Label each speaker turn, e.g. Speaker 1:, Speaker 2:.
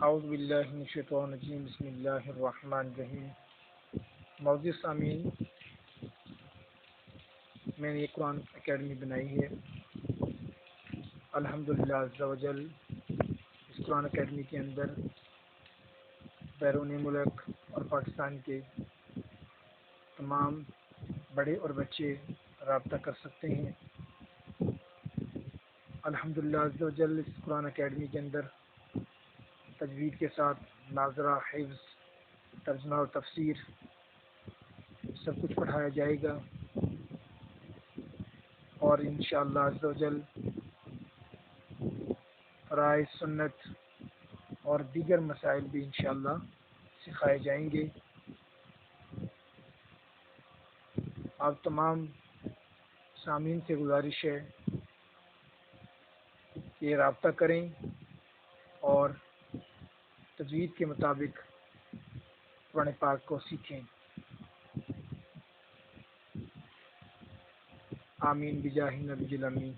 Speaker 1: اعوذ باللہ من الشیطان الرجیم بسم اللہ الرحمن الرحیم۔ معزز سامعین، میں نے یہ قرآن اکیڈمی بنائی ہے۔ الحمدللہ عز و جل اس قرآن اکیڈمی کے اندر بیرون ملک اور پاکستان کے تمام بڑے اور بچے رابطہ کر سکتے ہیں۔ الحمدللہ عز و جل اس قرآن اکیڈمی کے اندر تجوید کے ساتھ ناظرہ، حفظ، ترجمہ اور تفسیر سب کچھ پڑھایا جائے گا، اور انشاءاللہ عز و جل فرائض، سنت اور دیگر مسائل بھی انشاءاللہ سکھائے جائیں گے۔ آپ تمام سامعین سے گزارش ہے کہ رابطہ کریں اور تجوید کے مطابق قرآن پاک کو سیکھیں۔ آمین بجاہ نبی الامین۔